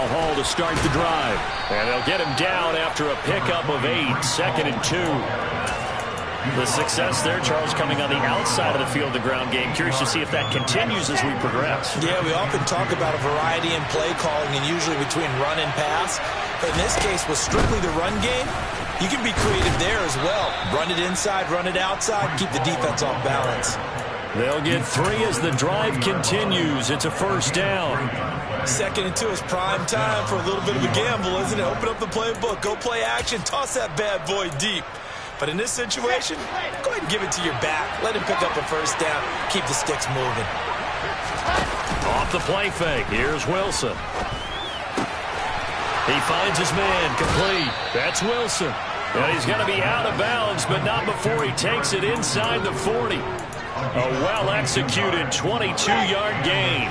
Now Hall to start the drive. And they'll get him down after a pickup of 8, 2nd and 2. The success there, Charles, coming on the outside of the field, the ground game. Curious to see if that continues as we progress. Yeah, we often talk about a variety in play calling and usually between run and pass. But in this case, with strictly the run game, you can be creative there as well. Run it inside, run it outside, keep the defense off balance. They'll get 3 as the drive continues. It's a first down. 2nd and 2 is prime time for a little bit of a gamble, isn't it? Open up the playbook, go play action, toss that bad boy deep. But in this situation, go ahead and give it to your back. Let him pick up a first down. Keep the sticks moving. Off the play fake. Here's Wilson. He finds his man complete. That's Wilson. And he's going to be out of bounds, but not before he takes it inside the 40. A well-executed 22-yard gain.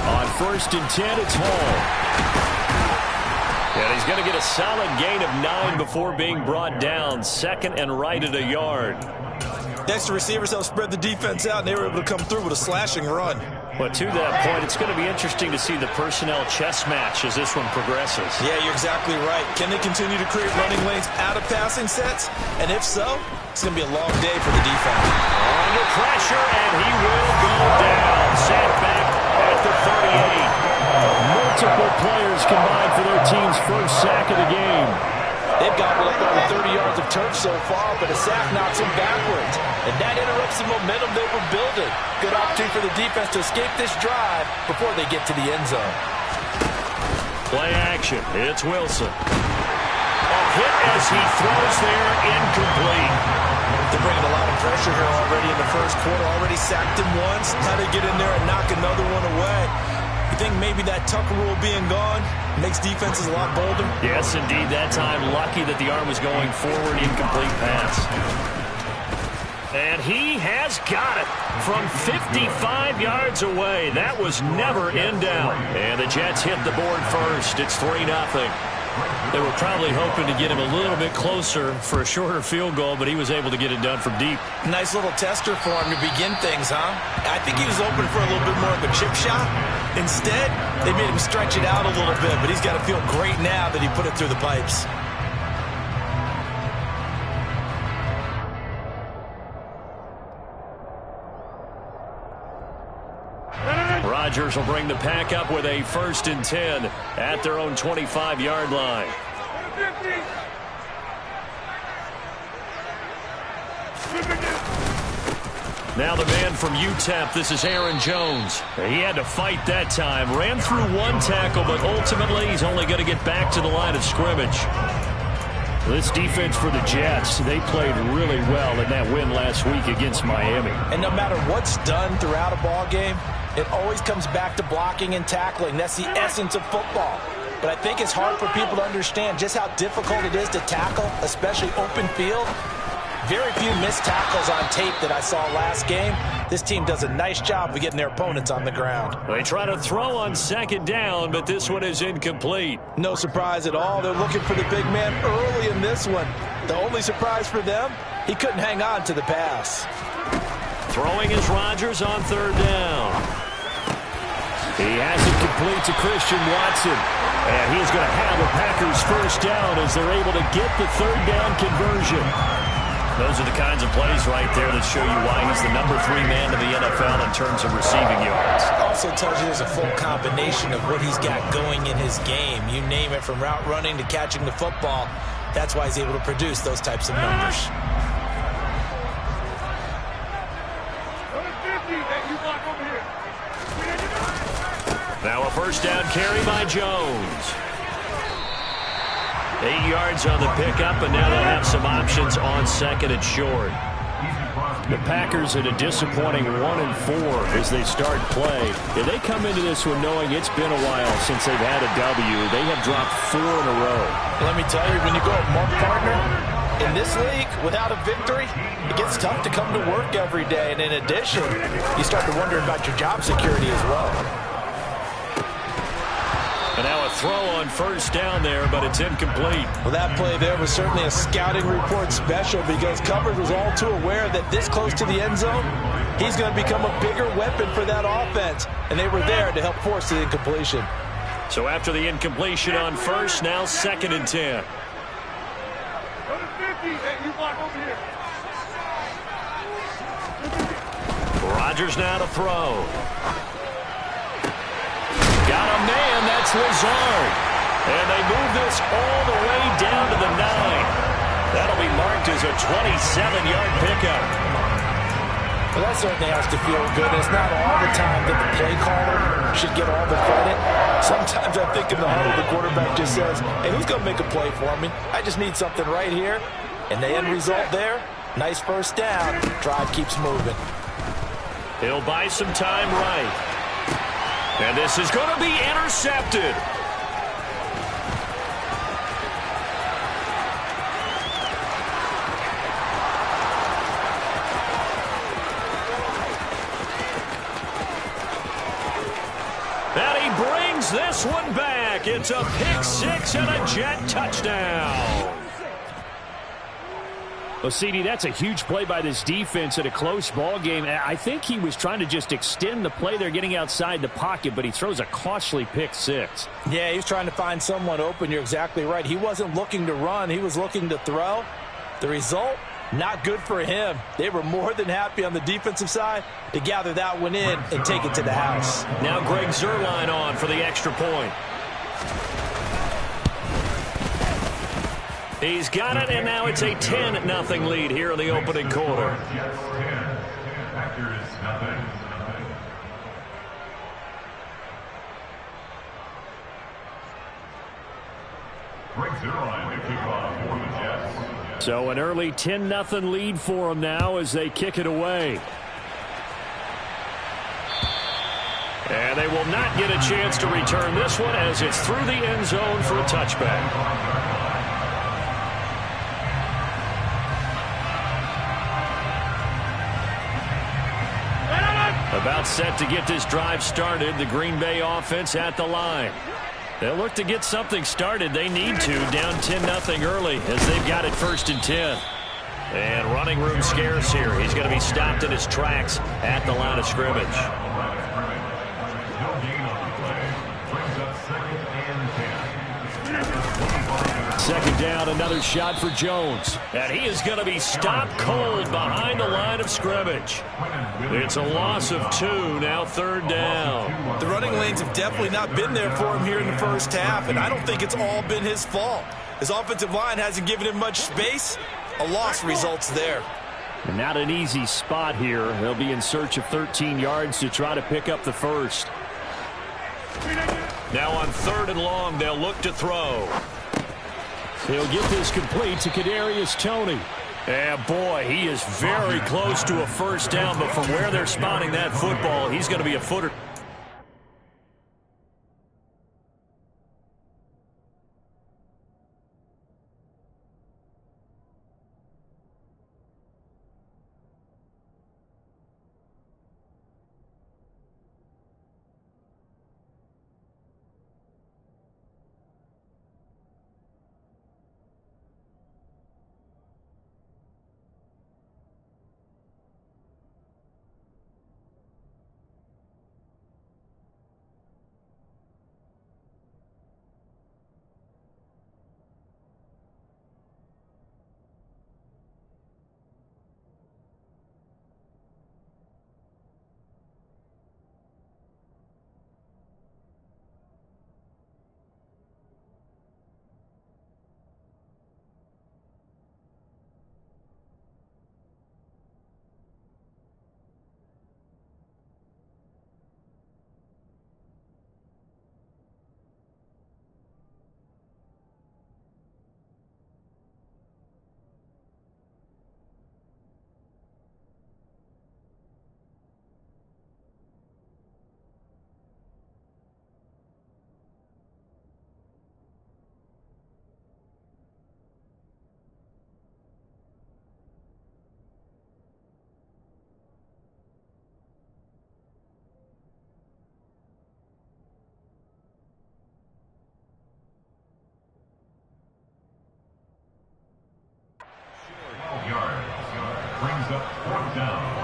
On 1st and 10, it's Hall. And he's going to get a solid gain of 9 before being brought down. 2nd and right at a yard. Next, the receivers help spread the defense out, and they were able to come through with a slashing run. But to that point, it's going to be interesting to see the personnel chess match as this one progresses. Yeah, you're exactly right. Can they continue to create running lanes out of passing sets? And if so, it's going to be a long day for the defense. Under pressure, and he will go down. Sent back at the 38. Multiple players combined for their team's first sack of the game. They've gobbled up over 30 yards of turf so far, but a sack knocks them backwards. And that interrupts the momentum they were building. Good opportunity for the defense to escape this drive before they get to the end zone. Play action. It's Wilson. A hit as he throws there, incomplete. They're bringing a lot of pressure here already in the first quarter. Already sacked him once. How to get in there and knock another one away. You think maybe that Tucker rule being gone makes defenses a lot bolder? Yes, indeed. That time, lucky that the arm was going forward. Incomplete pass. And he has got it from 55 yards away. That was never in doubt. And the Jets hit the board first. It's 3-0. They were probably hoping to get him a little bit closer for a shorter field goal, but he was able to get it done from deep. Nice little tester for him to begin things, huh? I think he was open for a little bit more of a chip shot. Instead, they made him stretch it out a little bit, but he's got to feel great now that he put it through the pipes. Rodgers will bring the pack up with a 1st and 10 at their own 25-yard line. Now the man from UTEP, this is Aaron Jones. He had to fight that time. Ran through one tackle, but ultimately he's only going to get back to the line of scrimmage. This defense for the Jets, they played really well in that win last week against Miami. And no matter what's done throughout a ball game, it always comes back to blocking and tackling. That's the essence of football. But I think it's hard for people to understand just how difficult it is to tackle, especially open field. Very few missed tackles on tape that I saw last game. This team does a nice job of getting their opponents on the ground. They try to throw on 2nd down, but this one is incomplete. No surprise at all. They're looking for the big man early in this one. The only surprise for them, he couldn't hang on to the pass. Throwing is Rodgers on 3rd down. He has it complete to Christian Watson. And he's going to have a Packers first down as they're able to get the 3rd down conversion. Those are the kinds of plays right there that show you why he's the #3 man in the NFL in terms of receiving yards. Also tells you there's a full combination of what he's got going in his game. You name it, from route running to catching the football. That's why he's able to produce those types of numbers. Now a first down carry by Jones. 8 yards on the pickup, and now they'll have some options on 2nd and short. The Packers at a disappointing 1-4 as they start play. And they come into this one knowing it's been a while since they've had a W. They have dropped 4 in a row. Let me tell you, when you go at Mark Partner, in this league, without a victory, it gets tough to come to work every day. And in addition, you start to wonder about your job security as well. And now a throw on first down there, but it's incomplete. Well, that play there was certainly a scouting report special because coverage was all too aware that this close to the end zone, he's going to become a bigger weapon for that offense. And they were there to help force the incompletion. So after the incompletion on first, now 2nd and 10. Rodgers now to throw. Got a man, that's Lazard. And they move this all the way down to the 9. That'll be marked as a 27-yard pickup. Well, that certainly has to feel good. It's not all the time that the play caller should get all the credit. Sometimes I think in the huddle, the quarterback just says, hey, who's going to make a play for me? I just need something right here. And the end result there, nice first down. Drive keeps moving. He'll buy some time right. And this is going to be intercepted. And he brings this one back. It's a pick six and a Jet touchdown. Well, CD, that's a huge play by this defense at a close ball game. I think he was trying to just extend the play. They're getting outside the pocket, but he throws a costly pick six. Yeah, he's trying to find someone open. You're exactly right. He wasn't looking to run. He was looking to throw. The result, not good for him. They were more than happy on the defensive side to gather that one in and take it to the house. Now Greg Zuerlein on for the extra point. He's got it, and now it's a 10-0 lead here in the opening quarter. So an early 10-0 lead for them now as they kick it away. And they will not get a chance to return this one as it's through the end zone for a touchback. About set to get this drive started. The Green Bay offense at the line. They'll look to get something started. They need to. Down 10-0 early as they've got it 1st and 10. And running room scarce here. He's going to be stopped in his tracks at the line of scrimmage. Second down, another shot for Jones. And he is going to be stopped cold behind the line of scrimmage. It's a loss of 2, now 3rd down. The running lanes have definitely not been there for him here in the first half, and I don't think it's all been his fault. His offensive line hasn't given him much space. A loss results there. And not an easy spot here. They'll be in search of 13 yards to try to pick up the first. Now on 3rd and long, they'll look to throw. He'll get this complete to Kadarius Toney. And boy, he is very close to a first down, but from where they're spotting that football, he's going to be a footer. brings up 4th down.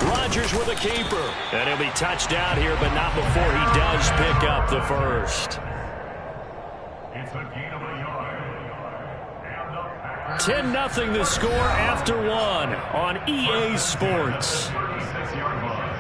Rodgers with a keeper. And he'll be touched out here, but not before he does pick up the first. It's a gain of a yard. 10-0 the score after one on EA Sports. 36-yard line.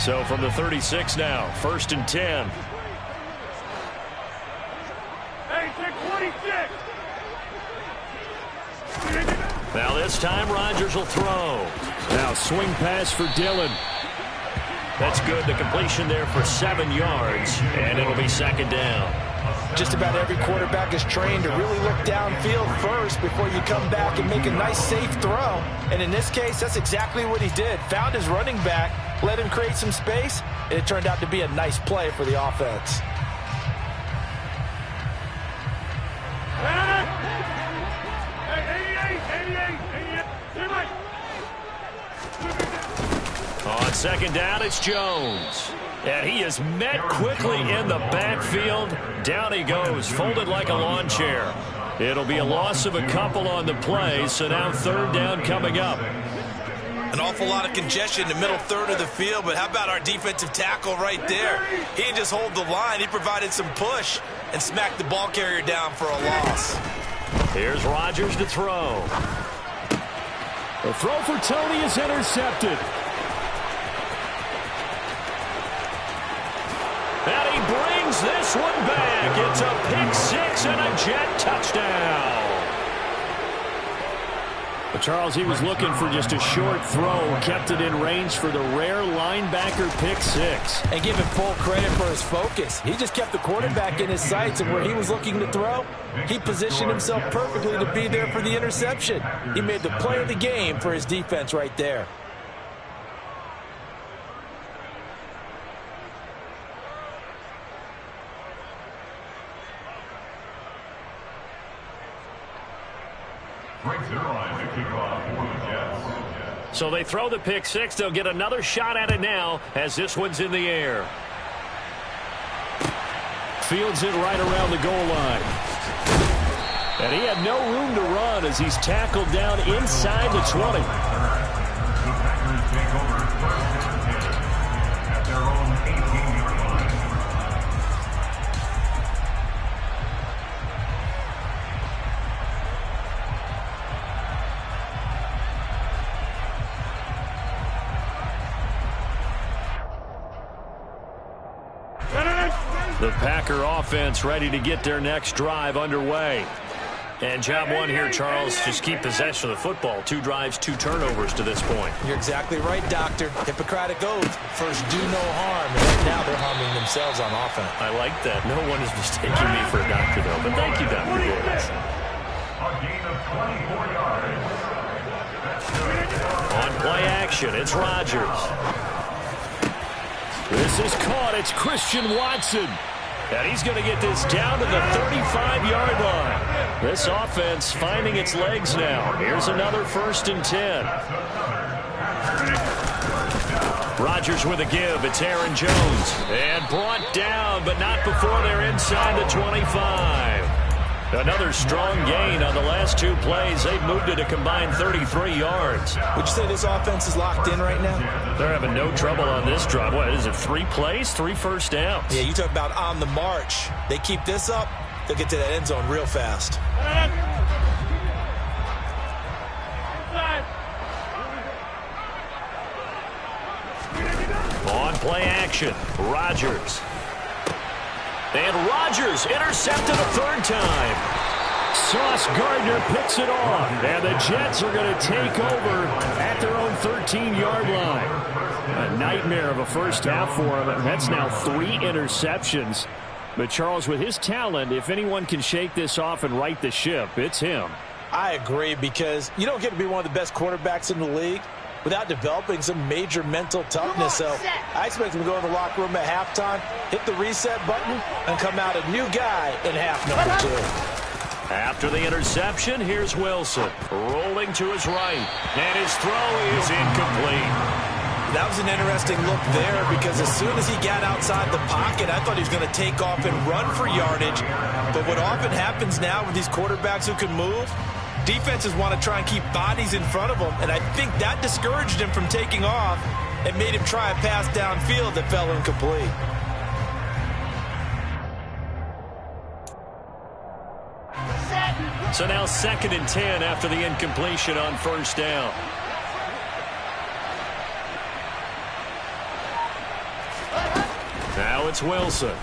So from the 36 now, 1st and 10. Hey, 26. Now this time Rodgers will throw. Now swing pass for Dillon. That's good. The completion there for 7 yards, and it'll be 2nd down. Just about every quarterback is trained to really look downfield first before you come back and make a nice, safe throw. And in this case, that's exactly what he did. Found his running back, let him create some space, and it turned out to be a nice play for the offense. On 2nd down, it's Jones. And he is met quickly in the backfield. Down he goes, folded like a lawn chair. It'll be a loss of a couple on the play, so now 3rd down coming up. An awful lot of congestion in the middle third of the field, but how about our defensive tackle right there? He didn't just hold the line, he provided some push and smacked the ball carrier down for a loss. Here's Rodgers to throw. The throw for Tony is intercepted. And he brings this one back. It's a pick-6 and a Jet touchdown. But Charles, he was looking for just a short throw, kept it in range for the rare linebacker pick-6. And give him full credit for his focus. He just kept the quarterback in his sights, and where he was looking to throw, he positioned himself perfectly to be there for the interception. He made the play of the game for his defense right there. So they throw the pick-6. They'll get another shot at it now as this one's in the air. Fields it right around the goal line. And he had no room to run as he's tackled down inside the 20. The Packers take over 1st and 10 at their own 18-yard line. The Packer offense ready to get their next drive underway. And job one here, Charles, just keep possession of the football. 2 drives, 2 turnovers to this point. You're exactly right, Doctor. Hippocratic oath. First, do no harm. And right now, they're harming themselves on offense. I like that. No one is mistaking me for a doctor, though. But thank you, Dr. Davis. A gain of 24 yards. On play action, it's Rodgers. This is caught. It's Christian Watson. And he's going to get this down to the 35-yard line. This offense finding its legs now. Here's another 1st and 10. Rodgers with a give. It's Aaron Jones. And brought down, but not before they're inside the 25. Another strong gain on the last 2 plays. They've moved it a combined 33 yards. Would you say this offense is locked in right now? They're having no trouble on this drive. What is it, 3 plays, 3 first downs? Yeah, you talk about on the march. They keep this up, they'll get to that end zone real fast. On play action, Rodgers. And Rodgers intercepted a third time. Sauce Gardner picks it off. And the Jets are going to take over at their own 13-yard line. A nightmare of a first half for him. That's now 3 interceptions. But Charles, with his talent, if anyone can shake this off and right the ship, it's him. I agree, because you don't get to be one of the best quarterbacks in the league without developing some major mental toughness. So I expect him to go in the locker room at halftime, hit the reset button, and come out a new guy in half number 2. After the interception, here's Wilson rolling to his right, and his throw is incomplete. That was an interesting look there, because as soon as he got outside the pocket, I thought he was going to take off and run for yardage. But what often happens now with these quarterbacks who can move, defenses want to try and keep bodies in front of them, and I think that discouraged him from taking off and made him try a pass downfield that fell incomplete. So now 2nd and 10 after the incompletion on first down. Now it's Wilson.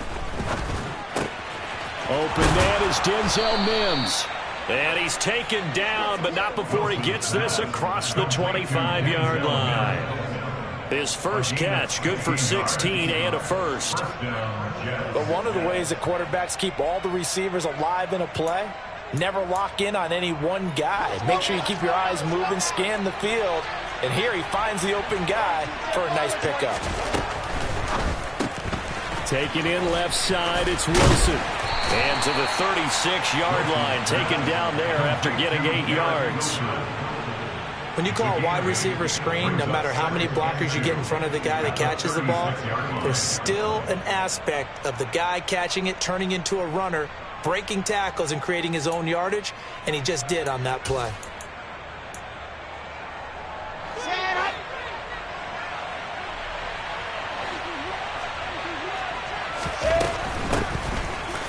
Open man is Denzel Mims. And he's taken down, but not before he gets this across the 25-yard line. His first catch, good for 16 and a first. But one of the ways that quarterbacks keep all the receivers alive in a play, never lock in on any one guy. Make sure you keep your eyes moving, scan the field, and here he finds the open guy for a nice pickup. Taken in left side, it's Wilson. And to the 36-yard line, taken down there after getting 8 yards. When you call a wide receiver screen, no matter how many blockers you get in front of the guy that catches the ball, there's still an aspect of the guy catching it, turning into a runner, breaking tackles and creating his own yardage, and he just did on that play.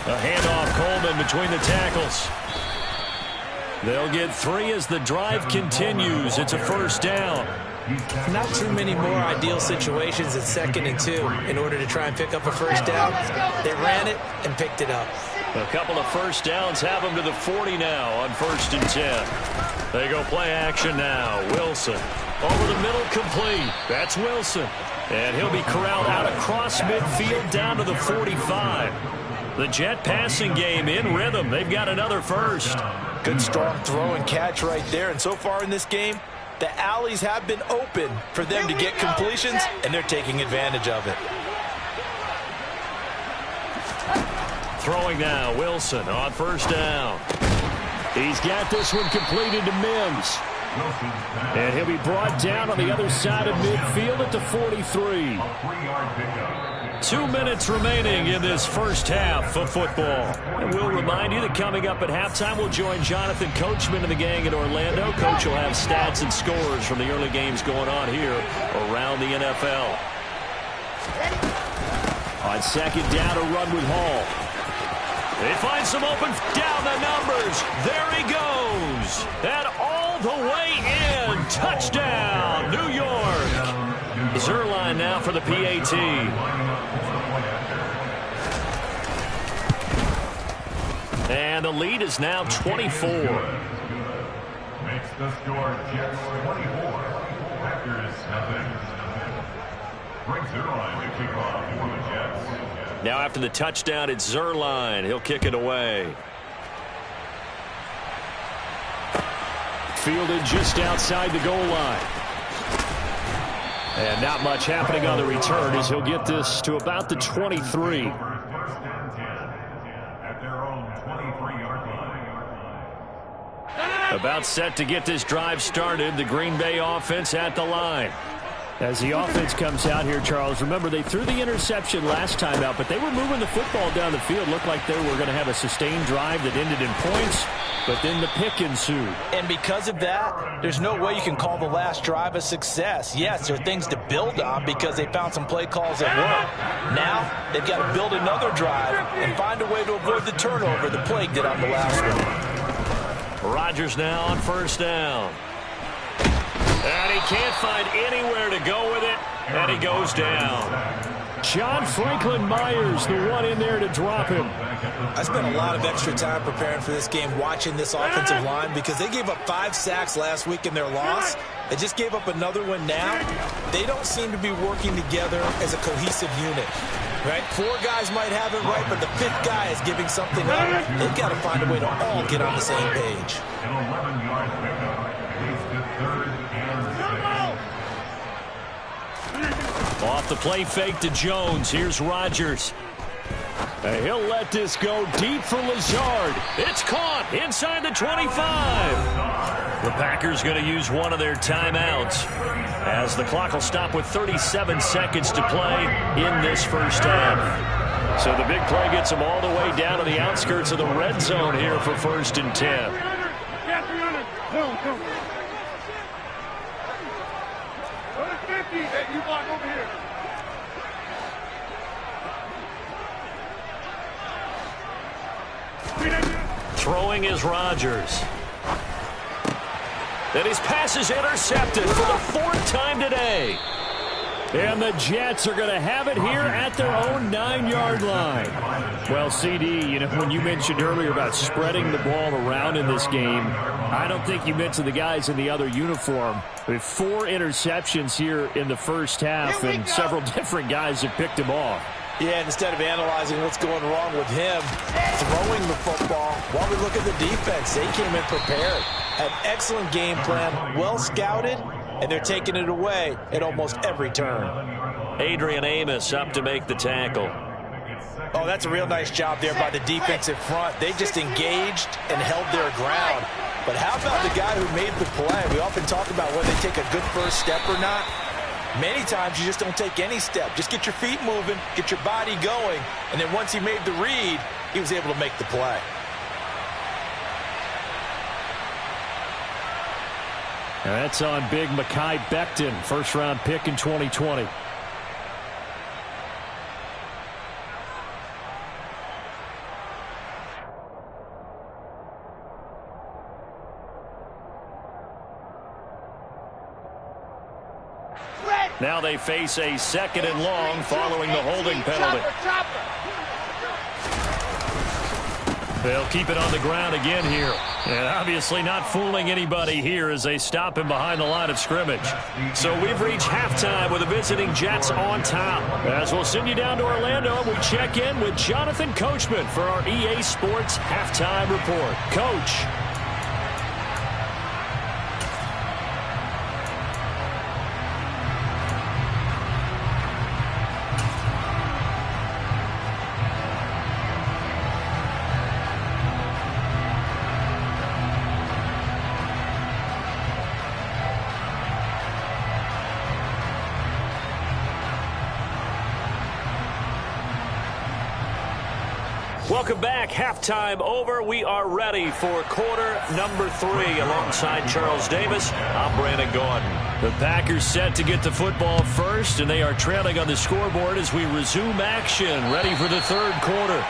A handoff, Coleman between the tackles. They'll get 3 as the drive continues. It's a first down. Not too many more ideal situations at 2nd and 2 in order to try and pick up a first down. They ran it and picked it up. A couple of first downs have them to the 40 now on 1st and 10. They go play action now. Wilson over the middle, complete. That's Wilson. And he'll be corralled out across midfield down to the 45. The Jet passing game in rhythm. They've got another first. Good strong throw and catch right there. And so far in this game, the alleys have been open for them to get completions, and they're taking advantage of it. Throwing now, Wilson on first down. He's got this one completed to Mims. And he'll be brought down on the other side of midfield at the 43. 2 minutes remaining in this first half of football. And we'll remind you that coming up at halftime, we'll join Jonathan Coachman and the gang in Orlando. Coach will have stats and scores from the early games going on here around the NFL. On 2nd down, a run with Hall. They find some open down the numbers. There he goes. And all the way in. Touchdown, New York. Zerline now for the PAT. And the lead is now 24. Makes the score Jets 24. Packers nothing. Frank Zerline to kick off for the Jets. Now after the touchdown, it's Zerline. He'll kick it away. Fielded just outside the goal line. And not much happening on the return as he'll get this to about the 23. About set to get this drive started. The Green Bay offense at the line. As the offense comes out here, Charles, remember they threw the interception last time out, but they were moving the football down the field. Looked like they were going to have a sustained drive that ended in points, but then the pick ensued. And because of that, there's no way you can call the last drive a success. Yes, there are things to build on because they found some play calls that work. Now, they've got to build another drive and find a way to avoid the turnover the plague did on the last one. Rodgers now on first down. And he can't find anywhere to go with it, and he goes down. John Franklin Myers, the one in there to drop him. I spent a lot of extra time preparing for this game, watching this offensive line, because they gave up 5 sacks last week in their loss. They just gave up another one now. They don't seem to be working together as a cohesive unit. Right? 4 guys might have it right, but the 5th guy is giving something up. They've got to find a way to all get on the same page. An 11-yard pickup. Leads to 3rd and 6. Off the play fake to Jones. Here's Rodgers. He'll let this go deep for Lazard. It's caught inside the 25. The Packers going to use one of their timeouts as the clock will stop with 37 seconds to play in this first half. So the big play gets them all the way down to the outskirts of the red zone here for 1st and 10. Throwing is Rodgers. And his pass is intercepted for the 4th time today. And the Jets are going to have it here at their own 9-yard line. Well, CD, you know, when you mentioned earlier about spreading the ball around in this game, I don't think you mentioned the guys in the other uniform. With 4 interceptions here in the first half, and several different guys have picked them off. Yeah, instead of analyzing what's going wrong with him throwing the football, while we look at the defense, they came in prepared. Had excellent game plan, well scouted, and they're taking it away at almost every turn. Adrian Amos up to make the tackle. Oh, that's a real nice job there by the defensive front. They just engaged and held their ground. But how about the guy who made the play? We often talk about whether they take a good first step or not. Many times you just don't take any step. Just get your feet moving, get your body going, and then once he made the read, he was able to make the play. And that's on big Mekhi Becton, first-round pick in 2020. Now they face a 2nd and long following the holding penalty. They'll keep it on the ground again here. And obviously not fooling anybody here as they stop him behind the line of scrimmage. So we've reached halftime with the visiting Jets on top. As we'll send you down to Orlando, we check in with Jonathan Coachman for our EA Sports Halftime Report. Coach. Welcome back. Halftime over. We are ready for quarter number 3. Alongside Charles Davis, I'm Brandon Gordon. The Packers set to get the football first, and they are trailing on the scoreboard as we resume action, ready for the 3rd quarter.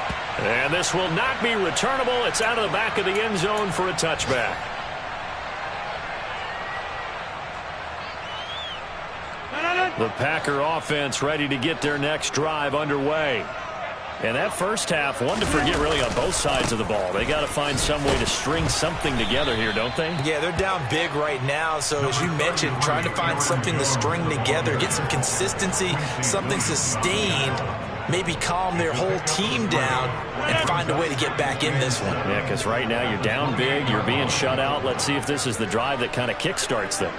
And this will not be returnable. It's out of the back of the end zone for a touchback. The Packer offense ready to get their next drive underway. And that first half, one to forget really on both sides of the ball. They got to find some way to string something together here, don't they? Yeah, they're down big right now. So as you mentioned, trying to find something to string together, get some consistency, something sustained, maybe calm their whole team down and find a way to get back in this one. Yeah, because right now you're down big, you're being shut out. Let's see if this is the drive that kind of kickstarts them.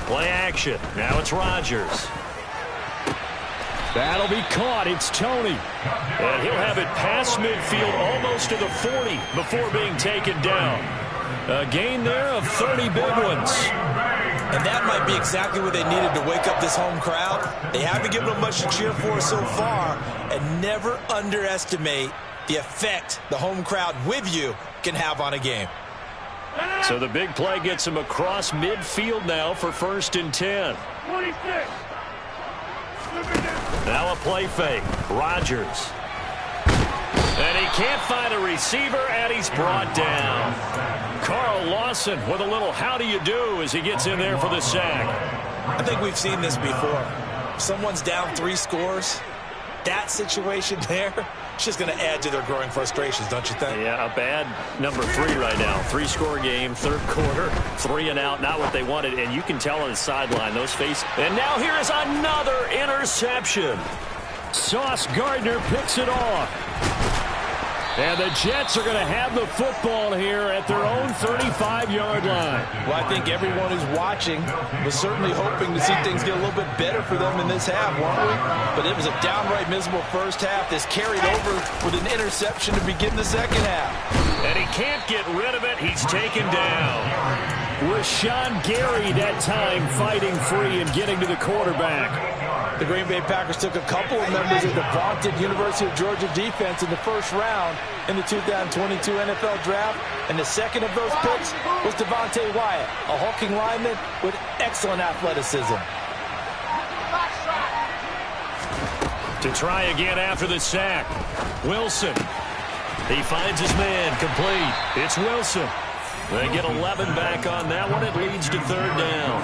Play action. Now it's Rodgers. That'll be caught. It's Tony. And he'll have it past midfield almost to the 40 before being taken down. A gain there of 30 big ones. And that might be exactly what they needed to wake up this home crowd. They haven't given them much to cheer for so far. And never underestimate the effect the home crowd with you can have on a game. So the big play gets him across midfield now for 1st and 10. 26. Now a play fake. Rodgers. And he can't find a receiver, and he's brought down. Carl Lawson with a little how do you do as he gets in there for the sack. I think we've seen this before. Someone's down 3 scores. That situation there, it's just going to add to their growing frustrations, don't you think? Yeah, a bad number 3 right now. 3-score game, third quarter, 3 and out, not what they wanted. And you can tell on the sideline, those faces. And now here is another interception. Sauce Gardner picks it off. And the Jets are going to have the football here at their own 35-yard line. Well, I think everyone who's watching was certainly hoping to see things get a little bit better for them in this half, weren't we? But it was a downright miserable first half. This carried over with an interception to begin the second half. And he can't get rid of it. He's taken down. Rashawn Gary that time fighting free and getting to the quarterback. The Green Bay Packers took a couple of members of the vaunted University of Georgia defense in the first round in the 2022 NFL Draft, and the second of those picks was Devontae Wyatt, a hulking lineman with excellent athleticism. To try again after the sack, Wilson. He finds his man, complete. It's Wilson. They get 11 back on that one. It leads to third down.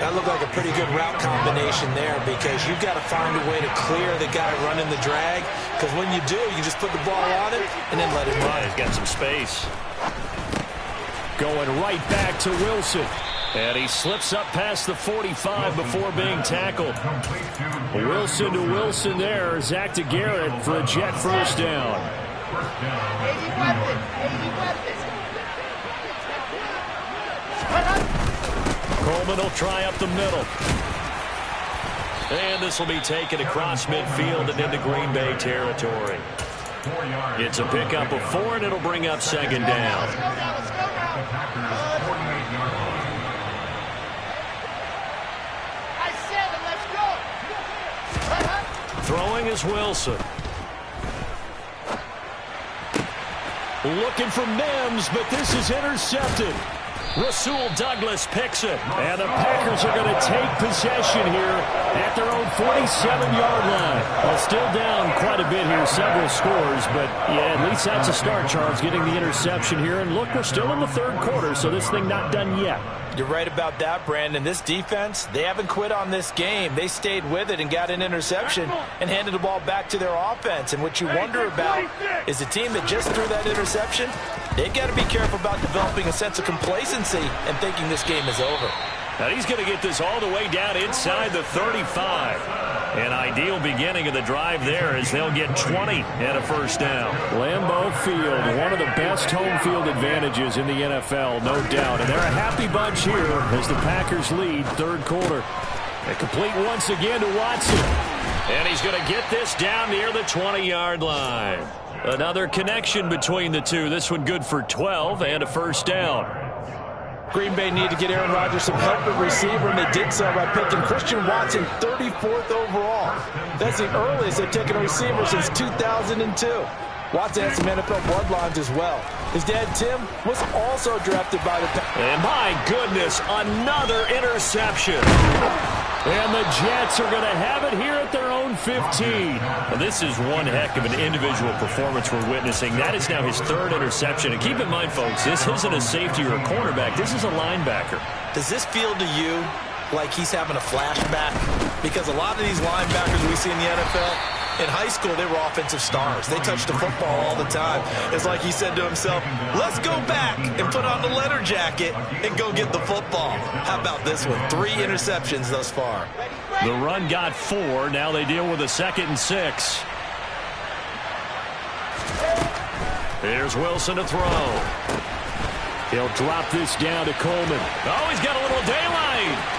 That looked like a pretty good route combination there because you've got to find a way to clear the guy running the drag, because when you do, you just put the ball on him and then let him run. He's got some space. Going right back to Wilson. And he slips up past the 45 before being tackled. Wilson to Wilson there. Zach to Garrett for a Jet first down. Coleman will try up the middle. And this will be taken across midfield and into Green Bay territory. It's a pickup of 4, and it'll bring up second down. Throwing is Wilson. Looking for Mims, but this is intercepted. Rasul Douglas picks it. And the Packers are going to take possession here at their own 47-yard line. Well, still down quite a bit here, several scores, but yeah, at least that's a start, Charles, getting the interception here. And look, we're still in the third quarter, so this thing not done yet. You're right about that, Brandon. This defense, they haven't quit on this game. They stayed with it and got an interception and handed the ball back to their offense. And what you wonder about is the team that just threw that interception, they've got to be careful about developing a sense of complacency and thinking this game is over. Now he's going to get this all the way down inside the 35. An ideal beginning of the drive there as they'll get 20 and a first down. Lambeau Field, one of the best home field advantages in the NFL, no doubt. And they're a happy bunch here as the Packers lead third quarter. A complete once again to Watson. And he's going to get this down near the 20-yard line. Another connection between the two. This one good for 12 and a first down. Green Bay need to get Aaron Rodgers some help at receiver, and they did so by picking Christian Watson 34th overall. That's the earliest they've taken a receiver since 2002. Watson has some NFL bloodlines as well. His dad, Tim, was also drafted by the Packers. And my goodness, another interception. And the Jets are going to have it here at their own 15. Well, this is one heck of an individual performance we're witnessing. That is now his third interception. And keep in mind, folks, this isn't a safety or a cornerback. This is a linebacker. Does this feel to you like he's having a flashback? Because a lot of these linebackers we see in the NFL, in high school, they were offensive stars. They touched the football all the time. It's like he said to himself, let's go back and put on the leather jacket and go get the football. How about this one? 3 interceptions thus far. The run got 4. Now they deal with a 2nd and 6. Here's Wilson to throw. He'll drop this down to Coleman. Oh, he's got a little daylight.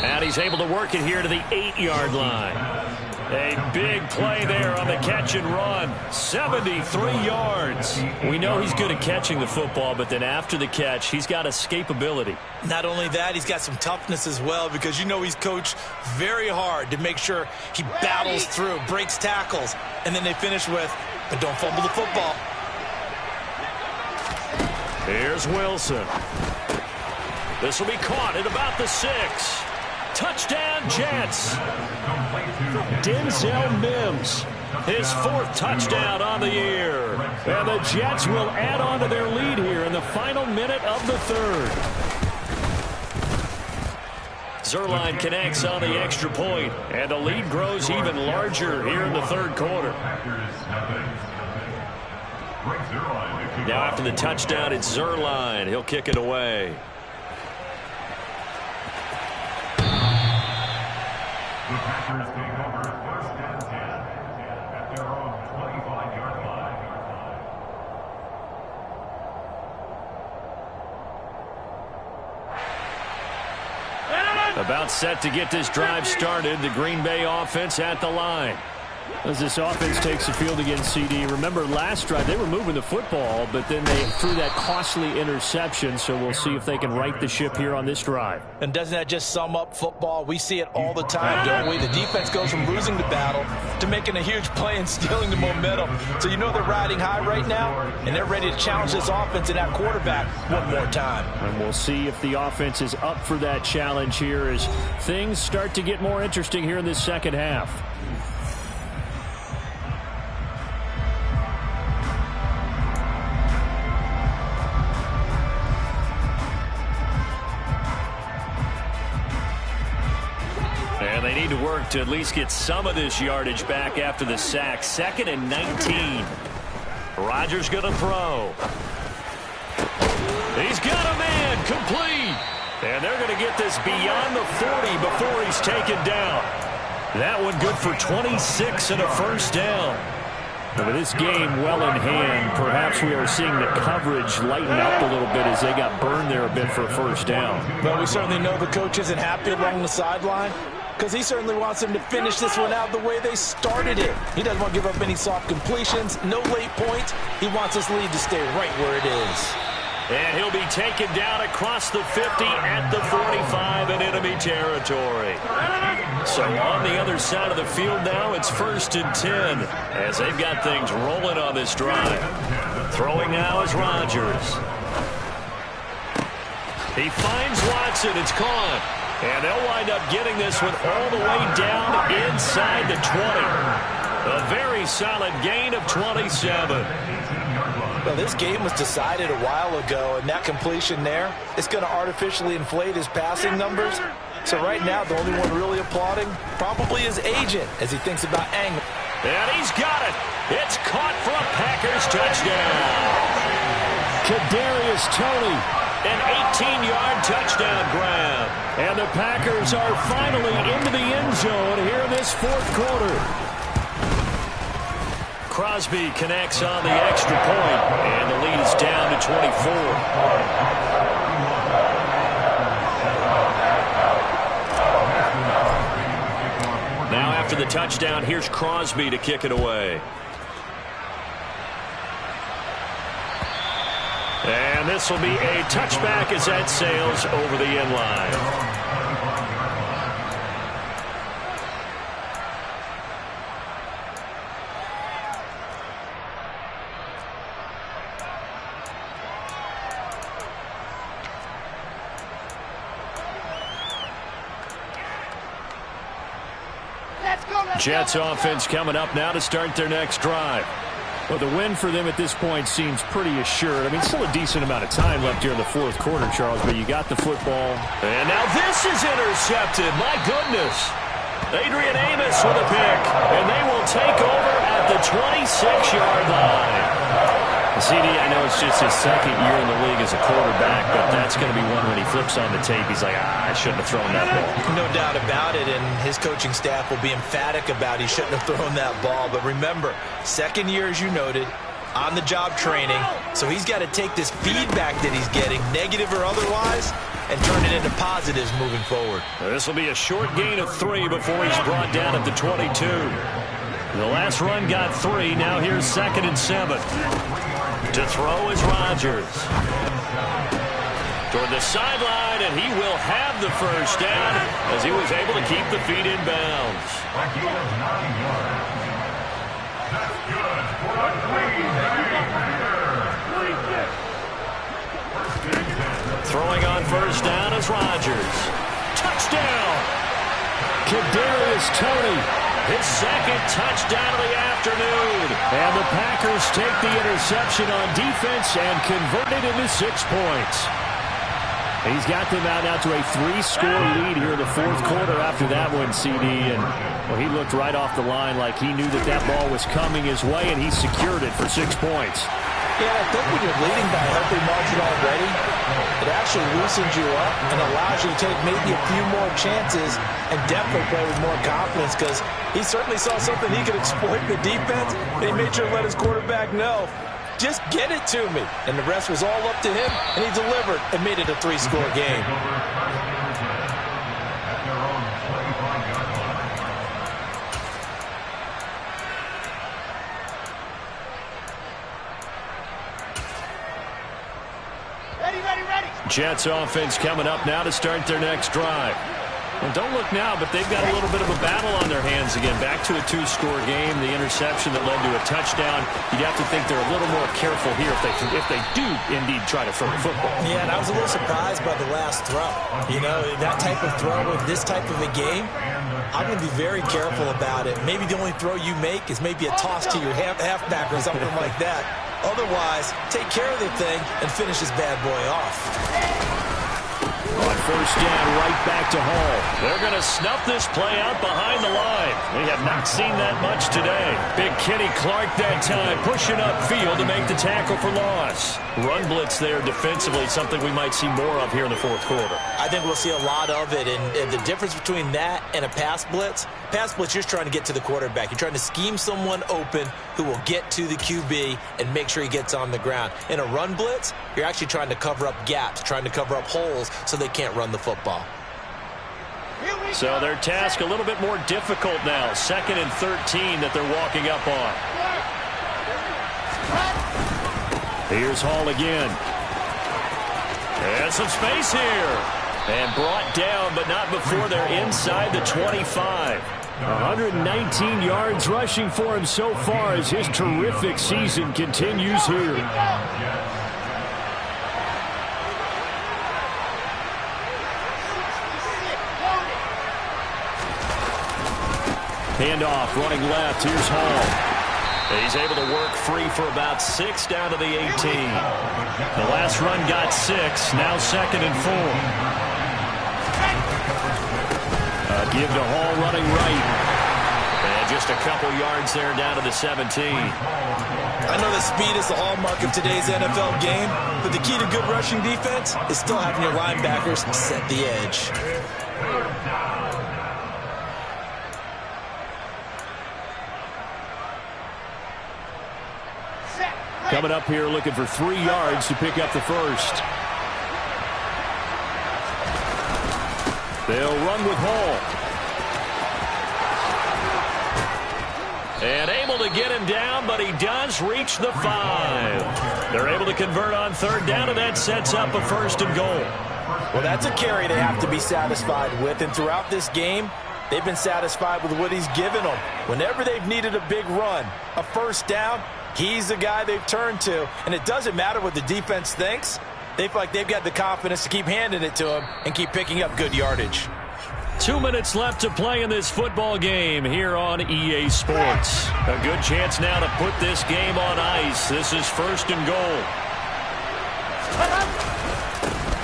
And he's able to work it here to the 8-yard line. A big play there on the catch and run. 73 yards. We know he's good at catching the football, but then after the catch, he's got escapability. Not only that, he's got some toughness as well, because you know he's coached very hard to make sure he battles through, breaks tackles, and then they finish with, but don't fumble the football. Here's Wilson. This will be caught at about the 6. Touchdown, Jets. Denzel Mims, his 4th touchdown on the year. And the Jets will add on to their lead here in the final minute of the 3rd. Zerline connects on the extra point, and the lead grows even larger here in the 3rd quarter. Now after the touchdown, it's Zerline. He'll kick it away. The Packers take over 1st and 10 at their own 25-yard line. About set to get this drive started. The Green Bay offense at the line. As this offense takes the field against CD, remember last drive they were moving the football, but then they threw that costly interception, so we'll see if they can right the ship here on this drive. And doesn't that just sum up football? We see it all the time, don't we? The defense goes from losing the battle to making a huge play and stealing the momentum. So you know they're riding high right now, and they're ready to challenge this offense and that quarterback one more time. And we'll see if the offense is up for that challenge here as things start to get more interesting here in this 2nd half. And they need to work to at least get some of this yardage back after the sack. 2nd and 19. Rodgers going to throw. He's got a man complete. And they're going to get this beyond the 40 before he's taken down. That one good for 26 and a 1st down. But with this game well in hand, perhaps we are seeing the coverage lighten up a little bit as they got burned there a bit for a 1st down. Well, we certainly know the coach isn't happy along the sideline because he certainly wants them to finish this one out the way they started it. He doesn't want to give up any soft completions, no late points. He wants this lead to stay right where it is. And he'll be taken down across the 50 at the 45 in enemy territory. So on the other side of the field now, it's 1st and 10 as they've got things rolling on this drive. Throwing now is Rodgers. He finds Watson. It's caught. And they'll wind up getting this one all the way down inside the 20. A very solid gain of 27. Well, this game was decided a while ago, and that completion there, it's going to artificially inflate his passing numbers. So right now, the only one really applauding probably his agent as he thinks about angle. And he's got it. It's caught for a Packers touchdown. Kadarius Toney, an 18-yard touchdown grab. And the Packers are finally into the end zone here in this 4th quarter. Crosby connects on the extra point, and the lead is down to 24. Now after the touchdown, here's Crosby to kick it away. And this will be a touchback as that sails over the end line. Jets offense coming up now to start their next drive. Well, the win for them at this point seems pretty assured. I mean, still a decent amount of time left here in the 4th quarter, Charles, but you got the football. And now this is intercepted. My goodness. Adrian Amos with a pick, and they will take over at the 26-yard line. CD, I know it's just his 2nd year in the league as a quarterback, but that's going to be one when he flips on the tape. He's like, I shouldn't have thrown that ball. No doubt about it, and his coaching staff will be emphatic about he shouldn't have thrown that ball. But remember, 2nd year, as you noted, on-the-job training, so he's got to take this feedback that he's getting, negative or otherwise, and turn it into positives moving forward. This will be a short gain of 3 before he's brought down at the 22. The last run got 3. Now here's 2nd and 7. To throw is Rodgers. Toward the sideline, and he will have the 1st down as he was able to keep the feet in bounds. Throwing on 1st down is Rodgers. Touchdown! Kadarius Toney. His second touchdown of the afternoon. And the Packers take the interception on defense and convert it into 6 points. He's got them out now to a 3-score lead here in the fourth quarter after that one, CD. And well, he looked right off the line like he knew that that ball was coming his way, and he secured it for 6 points. Yeah, I think when you're leading by a healthy margin already, it actually loosens you up and allows you to take maybe a few more chances and definitely play with more confidence, because he certainly saw something he could exploit in the defense, and he made sure to let his quarterback know, just get it to me. And the rest was all up to him, and he delivered and made it a 3-score game. Jets offense coming up now to start their next drive. Well, don't look now, but they've got a little bit of a battle on their hands again. Back to a 2-score game. The interception that led to a touchdown. You'd have to think they're a little more careful here if they do indeed try to throw the football. Yeah, and I was a little surprised by the last throw. You know, that type of throw in this type of a game, I'm going to be very careful about it. Maybe the only throw you make is maybe a toss to your halfback or something like that. Otherwise, take care of the thing and finish this bad boy off. On first down, right back to Hall. They're going to snuff this play out behind the line. We have not seen that much today. Big Kenny Clark that time, pushing upfield to make the tackle for loss. Run blitz there defensively, something we might see more of here in the fourth quarter. I think we'll see a lot of it, and the difference between that and a pass blitz, you're just trying to get to the quarterback. You're trying to scheme someone open who will get to the QB and make sure he gets on the ground. In a run blitz, you're actually trying to cover up gaps, trying to cover up holes so they can't run the football. So their task a little bit more difficult now. 2nd and 13 that they're walking up on. Here's Hall again. And some space here. And brought down, but not before they're inside the 25. 119 yards rushing for him so far as his terrific season continues here. Handoff, running left. Here's Hall. He's able to work free for about 6 down to the 18. The last run got 6. Now 2nd and 4. Give to Hall running right. And just a couple yards there down to the 17. I know that speed is the hallmark of today's NFL game, but the key to good rushing defense is still having your linebackers set the edge. Coming up here looking for 3 yards to pick up the first. They'll run with Hall. And able to get him down, but he does reach the 5. They're able to convert on 3rd down, and that sets up a 1st and goal. Well, that's a carry they have to be satisfied with, and throughout this game, they've been satisfied with what he's given them. Whenever they've needed a big run, a 1st down, he's the guy they've turned to, and it doesn't matter what the defense thinks. They feel like they've got the confidence to keep handing it to him and keep picking up good yardage. 2 minutes left to play in this football game here on EA Sports. A good chance now to put this game on ice. This is 1st and goal.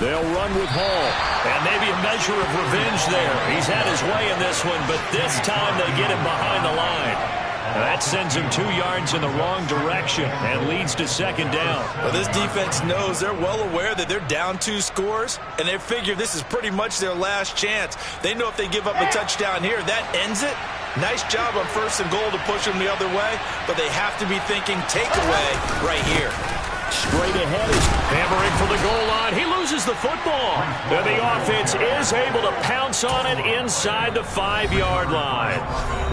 They'll run with Hall. And maybe a measure of revenge there. He's had his way in this one, but this time they get him behind the line. That sends him 2 yards in the wrong direction and leads to 2nd down. Well, this defense knows, they're well aware that they're down 2 scores, and they figure this is pretty much their last chance. They know if they give up a touchdown here, that ends it. Nice job on 1st and goal to push them the other way, but they have to be thinking takeaway right here. Straight ahead is hammering for the goal line. He loses the football. And the offense is able to pounce on it inside the 5-yard line.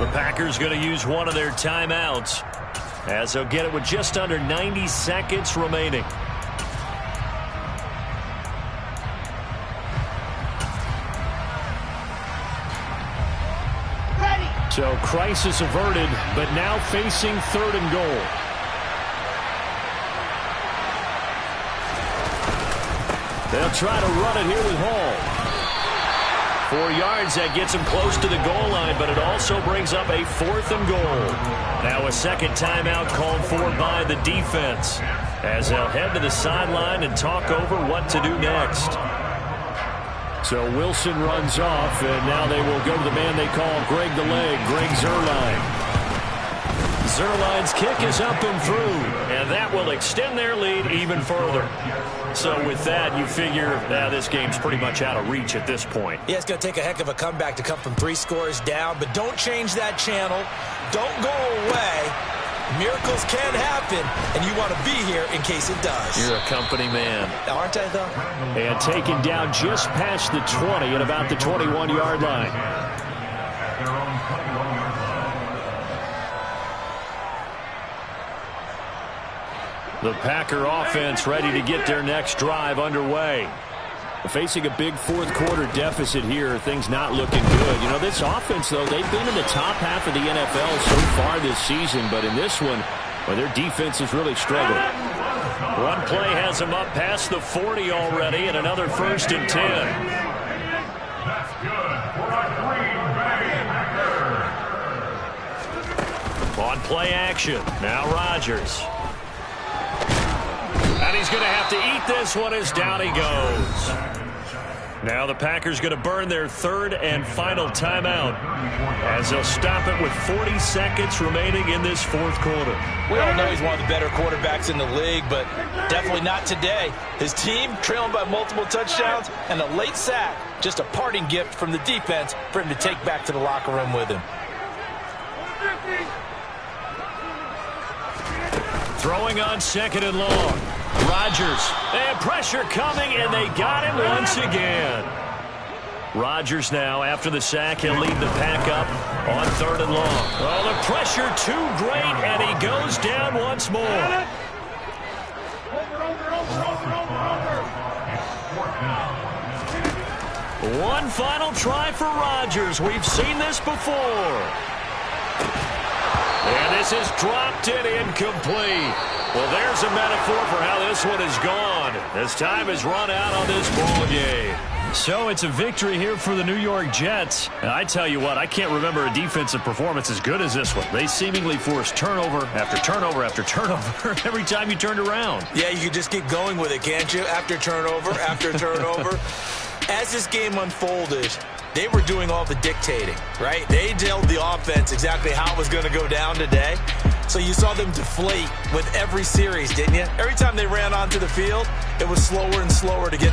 The Packers going to use one of their timeouts as they'll get it with just under 90 seconds remaining. So crisis averted, but now facing 3rd and goal. They'll try to run it here with Hall. 4 yards, that gets him close to the goal line, but it also brings up a 4th and goal. Now a second timeout called for by the defense, as they'll head to the sideline and talk over what to do next. So Wilson runs off, and now they will go to the man they call Greg the Leg, Greg Zuerlein. Zuerlein's kick is up and through, and that will extend their lead even further. So with that, you figure this game's pretty much out of reach at this point. Yeah, it's going to take a heck of a comeback to come from 3 scores down, but don't change that channel. Don't go away. Miracles can happen, and you want to be here in case it does. You're a company man. Aren't I, though? And taken down just past the 20 at about the 21-yard line. The Packer offense ready to get their next drive underway. Facing a big fourth-quarter deficit here, things not looking good. You know, this offense, though, they've been in the top half of the NFL so far this season, but in this one, well, their defense has really struggled. One play has them up past the 40 already, and another 1st and 10. That's good for a Green Bay Packer. On play action, now Rodgers. And he's going to have to eat this one as down he goes. Now the Packers going to burn their 3rd and final timeout, as they'll stop it with 40 seconds remaining in this 4th quarter. We all know he's one of the better quarterbacks in the league, but definitely not today. His team trailing by multiple touchdowns, and a late sack, just a parting gift from the defense for him to take back to the locker room with him. Throwing on 2nd and long. Rodgers, and pressure coming, and they got him once again. Rodgers now, after the sack, he'll lead the pack up on 3rd and long. Oh, the pressure too great, and he goes down once more. One final try for Rodgers. We've seen this before. And this is dropped and incomplete. Well, there's a metaphor for how this one is gone. As time has run out on this ball game. So it's a victory here for the New York Jets. And I tell you what, I can't remember a defensive performance as good as this one. They seemingly forced turnover after turnover after turnover every time you turned around. Yeah, you could just keep going with it, can't you? After turnover, after turnover. As this game unfolded, they were doing all the dictating, right? They told the offense exactly how it was going to go down today. So you saw them deflate with every series, didn't you? Every time they ran onto the field, it was slower and slower to get to